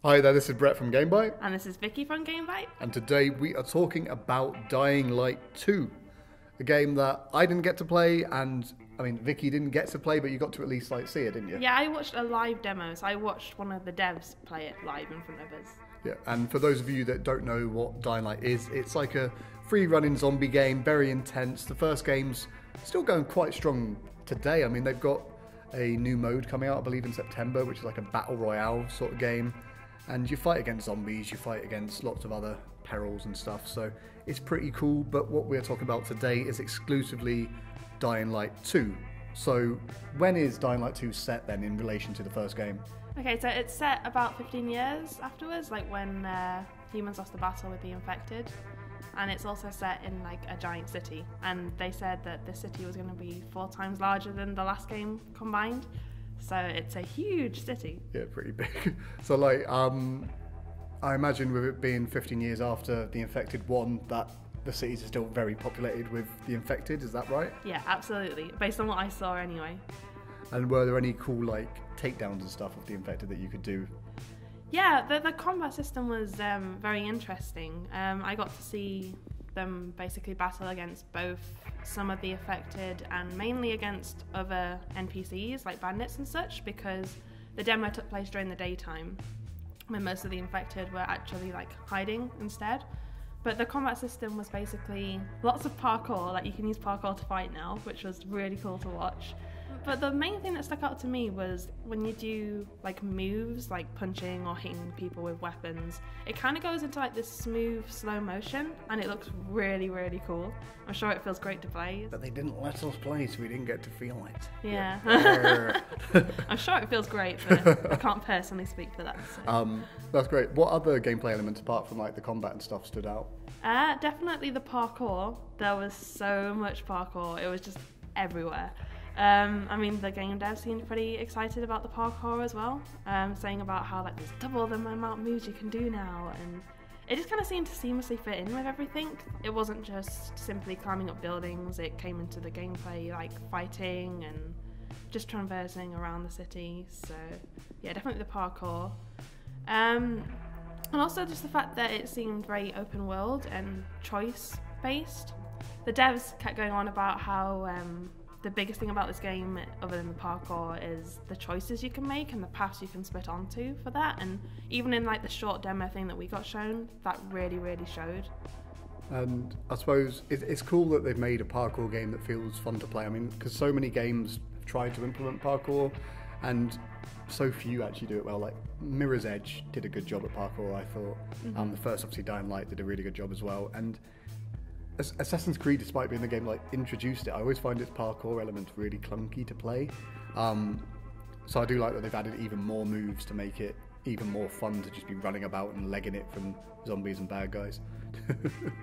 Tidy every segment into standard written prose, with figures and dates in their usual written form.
Hi there, this is Brett from GameByte. And this is Vicky from GameByte. And today we are talking about Dying Light 2. A game that I didn't get to play, and I mean Vicky didn't get to play, but you got to at least see it, didn't you? Yeah, I watched a live demo, so I watched one of the devs play it live in front of us. Yeah, and for those of you that don't know what Dying Light is, it's like a free running zombie game, very intense. The first game's still going quite strong today. I mean, they've got a new mode coming out, I believe in September, which is like a battle royale sort of game. And you fight against zombies, you fight against lots of other perils and stuff, so it's pretty cool. But what we're talking about today is exclusively Dying Light 2. So when is Dying Light 2 set then in relation to the first game? Okay, so it's set about 15 years afterwards, like when humans lost the battle with the Infected. And it's also set in like a giant city. And they said that this city was going to be 4 times larger than the last game combined. So it's a huge city. Yeah, pretty big. So I imagine with it being 15 years after the Infected won, that the cities are still very populated with the Infected, is that right? Yeah, absolutely. Based on what I saw anyway. And were there any cool takedowns and stuff of the Infected that you could do? Yeah, the combat system was very interesting. I got to see them basically battle against both some of the Affected and mainly against other NPCs like bandits and such, because the demo took place during the daytime when most of the Infected were actually hiding instead. But the combat system was basically lots of parkour, you can use parkour to fight now, which was really cool to watch. But the main thing that stuck out to me was when you do moves like punching or hitting people with weapons, it kind of goes into this smooth slow motion, and it looks really, really cool. I'm sure it feels great to play. But they didn't let us play, so we didn't get to feel it. Yeah. I'm sure it feels great, but I can't personally speak for that. So. That's great. What other gameplay elements apart from the combat and stuff stood out? Definitely the parkour. There was so much parkour. It was just everywhere. I mean, the game dev seemed pretty excited about the parkour as well, saying about how there's double the amount of moves you can do now, and it just kind of seemed to seamlessly fit in with everything. It wasn't just simply climbing up buildings, it came into the gameplay fighting and just traversing around the city, so yeah, definitely the parkour. And also just the fact that it seemed very open world and choice based. The devs kept going on about how the biggest thing about this game, other than the parkour, is the choices you can make and the paths you can split onto for that. And even in the short demo thing that we got shown, that really, really showed. And I suppose it's cool that they've made a parkour game that feels fun to play. I mean, because so many games have tried to implement parkour, and so few actually do it well. Mirror's Edge did a good job at parkour, I thought. Mm-hmm. The first, obviously, Dying Light did a really good job as well. And Assassin's Creed, despite being the game introduced it, I always find its parkour element really clunky to play. So I do like that they've added even more moves to make it even more fun to just be running about and legging it from zombies and bad guys.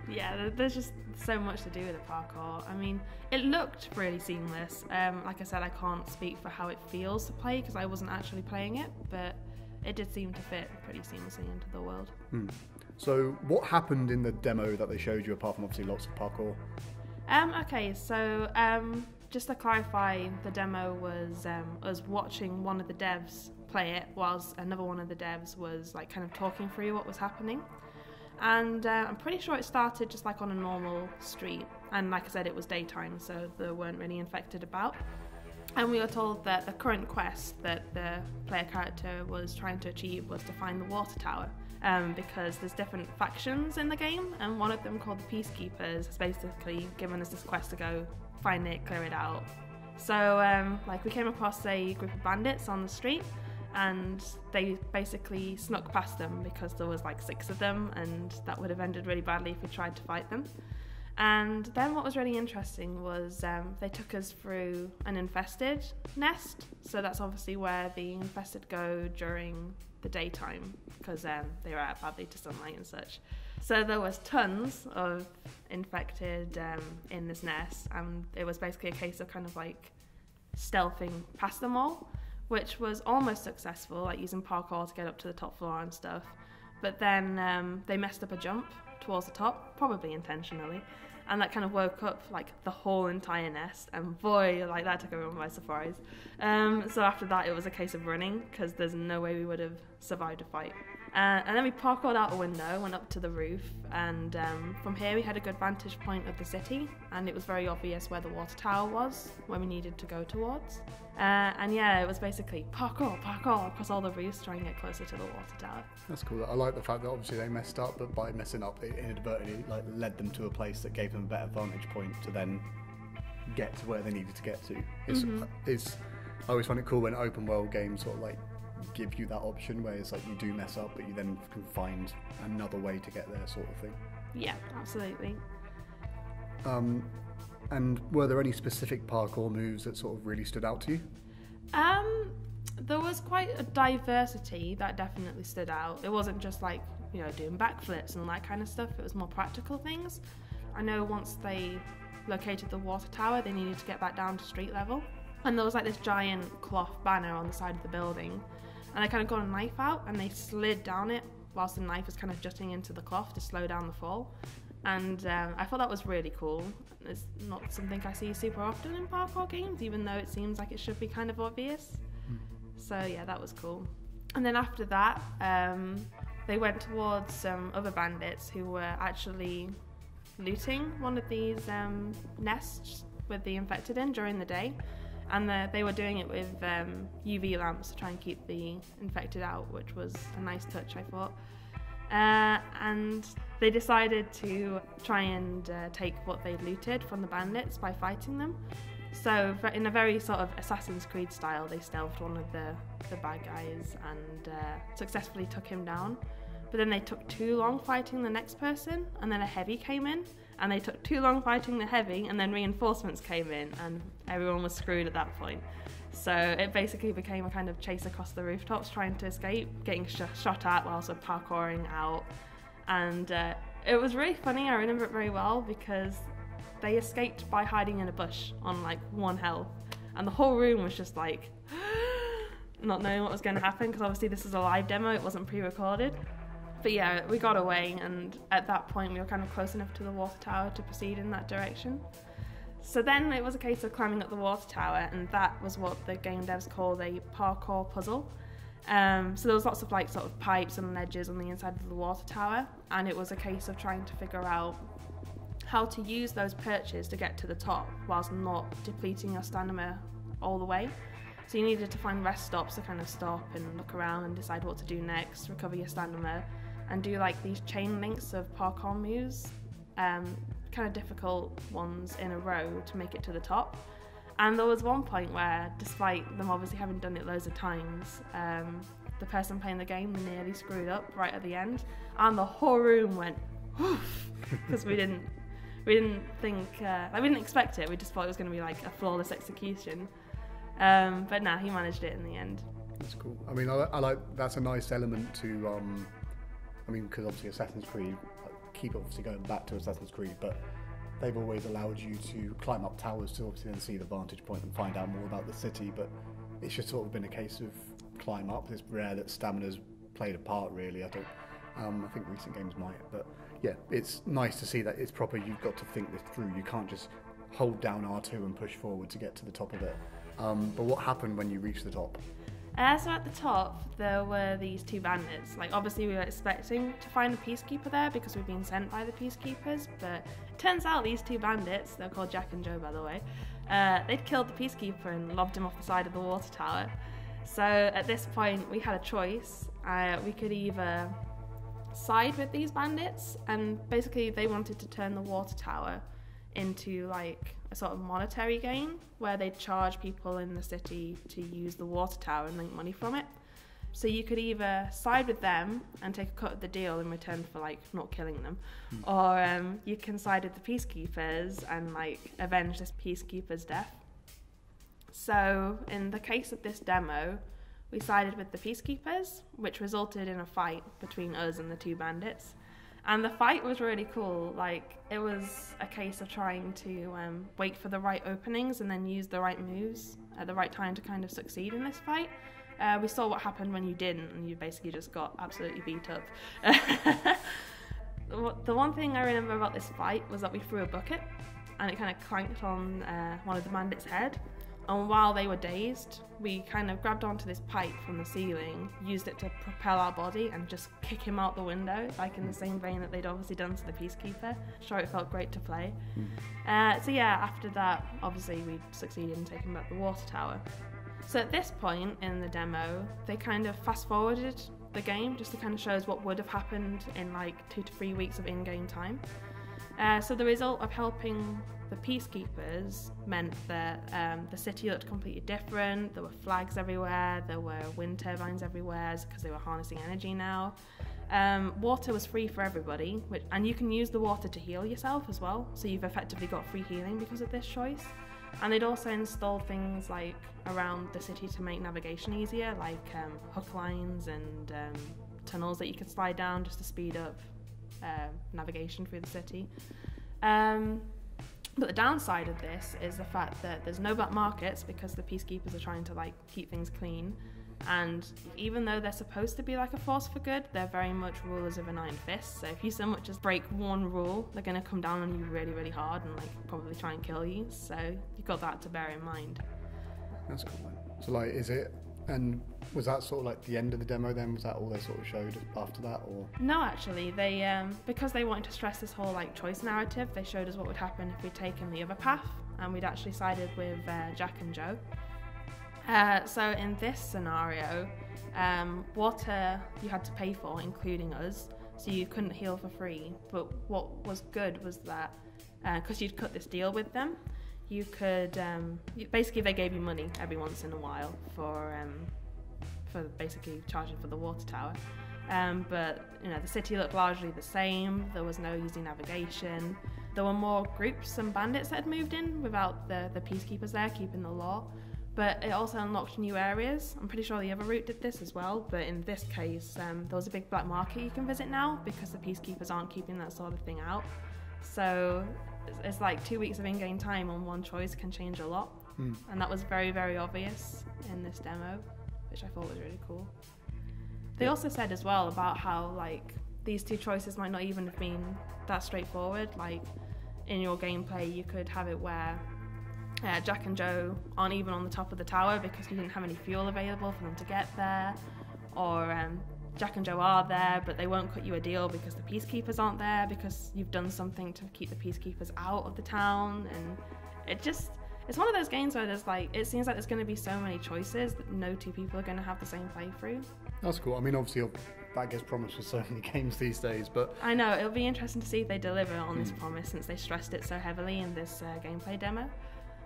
Yeah, there's just so much to do with the parkour. I mean, it looked really seamless. Like I said, I can't speak for how it feels to play because I wasn't actually playing it, but it did seem to fit pretty seamlessly into the world. So what happened in the demo that they showed you, apart from obviously lots of parkour? Okay, so just to clarify, the demo was us watching one of the devs play it whilst another one of the devs was kind of talking through what was happening. And I'm pretty sure it started just on a normal street, and like I said, it was daytime, so there weren't really Infected about. And we were told that the current quest that the player character was trying to achieve was to find the water tower, because there's different factions in the game, and one of them, called the Peacekeepers, has basically given us this quest to go find it, clear it out. So we came across a group of bandits on the street, and they basically snuck past them because there was 6 of them, and that would have ended really badly if we tried to fight them. And then what was really interesting was they took us through an Infested Nest, so that's obviously where the Infested go during the daytime because they were out badly to sunlight and such. So there was tons of Infected in this nest, and it was basically a case of kind of stealthing past them all, which was almost successful, using parkour to get up to the top floor and stuff. But then they messed up a jump towards the top, probably intentionally, and that kind of woke up the whole entire nest, and boy, that took everyone by surprise. So after that, it was a case of running because there's no way we would have survived a fight. And then we parkoured out a window, went up to the roof, and from here we had a good vantage point of the city, and it was very obvious where the water tower was, where we needed to go towards. And yeah, it was basically parkour across all the roofs, trying to get closer to the water tower. That's cool. I like the fact that obviously they messed up, but by messing up, it inadvertently like led them to a place that gave them a better vantage point to then get to where they needed to get to. It's I always find it cool when open world games sort of like give you that option where it's like you do mess up, but you then can find another way to get there, sort of thing. Yeah, absolutely. And were there any specific parkour moves that sort of really stood out to you? There was quite a diversity that definitely stood out. It wasn't just like, doing backflips and all that kind of stuff. It was more practical things. I know once they located the water tower, they needed to get back down to street level. And there was like this giant cloth banner on the side of the building. And they kind of got a knife out and they slid down it whilst the knife was kind of jutting into the cloth to slow down the fall. And I thought that was really cool. It's not something I see super often in parkour games, even though it seems like it should be kind of obvious. So yeah, that was cool. And then after that, they went towards some other bandits who were actually looting one of these nests with the infected in during the day. And they were doing it with UV lamps to try and keep the infected out, which was a nice touch, I thought. And they decided to try and take what they'd looted from the bandits by fighting them. So in a very sort of Assassin's Creed style, they stealthed one of the bad guys and successfully took him down. But then they took too long fighting the next person, and then a heavy came in, and they took too long fighting the heavy, and then reinforcements came in, and everyone was screwed at that point. So it basically became a kind of chase across the rooftops trying to escape, getting shot at while also parkouring out. And it was really funny. I remember it very well because they escaped by hiding in a bush on like 1 health, and the whole room was just like not knowing what was going to happen, because obviously this is a live demo, it wasn't pre-recorded. But yeah, we got away, and at that point we were kind of close enough to the water tower to proceed in that direction. So then it was a case of climbing up the water tower, and that was what the game devs called a parkour puzzle. So there was lots of like sort of pipes and ledges on the inside of the water tower, and it was a case of trying to figure out how to use those perches to get to the top whilst not depleting your stamina all the way. So you needed to find rest stops to kind of stop and look around and decide what to do next, recover your stamina, and do like these chain links of parkour moves, kind of difficult ones in a row to make it to the top. And there was one point where, despite them obviously having done it loads of times, the person playing the game nearly screwed up right at the end, and the whole room went whoof, because we didn't think, we didn't expect it. We just thought it was going to be like a flawless execution. But nah, he managed it in the end. That's cool. I mean, I like that's a nice element to. Because obviously Assassin's Creed, keep obviously going back to Assassin's Creed, but they've always allowed you to climb up towers to obviously then see the vantage point and find out more about the city. But it's just sort of been a case of climb up. It's rare that stamina's played a part, really. I think recent games might, but yeah, it's nice to see that it's proper. You've got to think this through. You can't just hold down R2 and push forward to get to the top of it. But what happened when you reached the top? So at the top, there were these 2 bandits. Like, obviously we were expecting to find a peacekeeper there because we've been sent by the peacekeepers, but it turns out these 2 bandits, they're called Jack and Joe by the way, they'd killed the peacekeeper and lobbed him off the side of the water tower. So at this point we had a choice. We could either side with these bandits, and basically they wanted to turn the water tower into like a sort of monetary gain where they'd charge people in the city to use the water tower and make money from it. So you could either side with them and take a cut of the deal in return for like not killing them, or you can side with the peacekeepers and like avenge this peacekeeper's death. So in the case of this demo, we sided with the peacekeepers, which resulted in a fight between us and the 2 bandits. And the fight was really cool. Like, it was a case of trying to wait for the right openings and then use the right moves at the right time to kind of succeed in this fight. We saw what happened when you didn't, and you basically just got absolutely beat up. The one thing I remember about this fight was that we threw a bucket, and it kind of clanked on one of the bandits' head. And while they were dazed, we kind of grabbed onto this pipe from the ceiling, used it to propel our body and just kick him out the window, like in the same vein that they'd obviously done to the Peacekeeper. Sure, it felt great to play. So yeah, after that, obviously we succeeded in taking back the water tower. So at this point in the demo, they kind of fast forwarded the game just to kind of show us what would have happened in like 2 to 3 weeks of in-game time. So the result of helping the Peacekeepers meant that the city looked completely different. There were flags everywhere, there were wind turbines everywhere because they were harnessing energy now. Water was free for everybody, and you can use the water to heal yourself as well, so you've effectively got free healing because of this choice. And they'd also installed things like around the city to make navigation easier, like hook lines and tunnels that you could slide down just to speed up navigation through the city. But the downside of this is the fact that there's no black markets because the Peacekeepers are trying to like keep things clean, and even though they're supposed to be like a force for good, they're very much rulers of an iron fist. So if you so much as break one rule, they're going to come down on you really, really hard and like probably try and kill you. So you've got that to bear in mind. That's cool, man. So like, is it? And was that sort of like the end of the demo then? Was that all they sort of showed after that, or? No, actually, they because they wanted to stress this whole like choice narrative, they showed us what would happen if we'd taken the other path, and we'd actually sided with Jack and Joe. So in this scenario, water you had to pay for, including us, so you couldn't heal for free. But what was good was that because you'd cut this deal with them, you could basically they gave you money every once in a while for basically charging for the water tower. But you know, the city looked largely the same. There was no easy navigation. There were more groups and bandits that had moved in without the Peacekeepers there keeping the law. But it also unlocked new areas. I'm pretty sure the other route did this as well, but in this case, there was a big black market you can visit now because the Peacekeepers aren't keeping that sort of thing out. So it's like 2 weeks of in-game time on one choice can change a lot. And that was very, very obvious in this demo, which I thought was really cool. They also said as well about how like these two choices might not even have been that straightforward. Like in your gameplay, you could have it where Jack and Joe aren't even on the top of the tower because you didn't have any fuel available for them to get there, or Jack and Joe are there but they won't cut you a deal because the Peacekeepers aren't there because you've done something to keep the Peacekeepers out of the town. And it's one of those games where there's like, it seems like there's going to be so many choices that no two people are going to have the same playthrough. That's cool. I mean, obviously that gets promised with so many games these days, but I know it'll be interesting to see if they deliver on this promise, since they stressed it so heavily in this gameplay demo.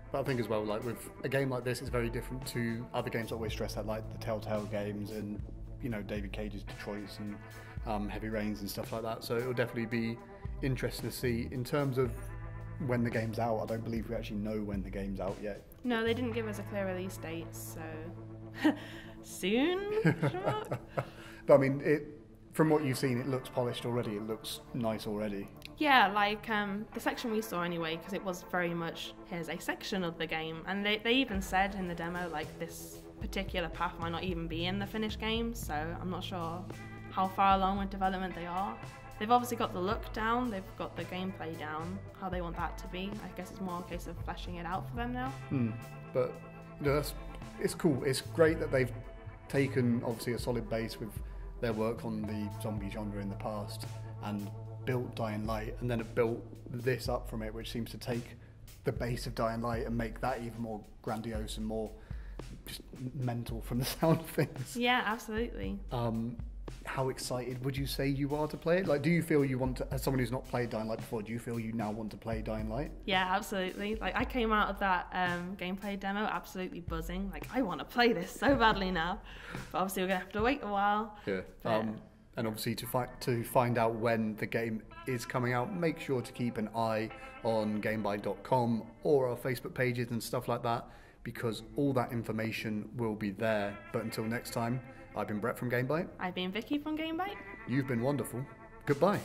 But I think as well, like with a game like this, it's very different to other games that always stress that, like the Telltale games and, you know, David Cage's Detroit and Heavy Rains and stuff like that. So it'll definitely be interesting to see. In terms of when the game's out, I don't believe we actually know when the game's out yet. No, they didn't give us a clear release date, so soon? But I mean, from what you've seen, it looks polished already. It looks nice already. Yeah, like the section we saw anyway, because it was very much, here's a section of the game. And they even said in the demo, like, this particular path might not even be in the finished game, so I'm not sure how far along with development they are. They've obviously got the look down, they've got the gameplay down, how they want that to be. I guess it's more a case of fleshing it out for them now. But you know, it's cool. It's great that they've taken, obviously, a solid base with their work on the zombie genre in the past and built Dying Light, and then it built this up from it, which seems to take the base of Dying Light and make that even more grandiose and more just mental from the sound of things. Yeah, absolutely. How excited would you say you are to play it? Like, do you feel you want to, as someone who's not played Dying Light before, do you feel you now want to play Dying Light? Yeah, absolutely. Like, I came out of that gameplay demo absolutely buzzing. Like, I want to play this so badly now. But obviously we're going to have to wait a while. Yeah. And obviously to find out when the game is coming out, make sure to keep an eye on GameByte.com or our Facebook pages and stuff like that, because all that information will be there. But until next time, I've been Brett from GameByte. I've been Vicky from GameByte. You've been wonderful. Goodbye.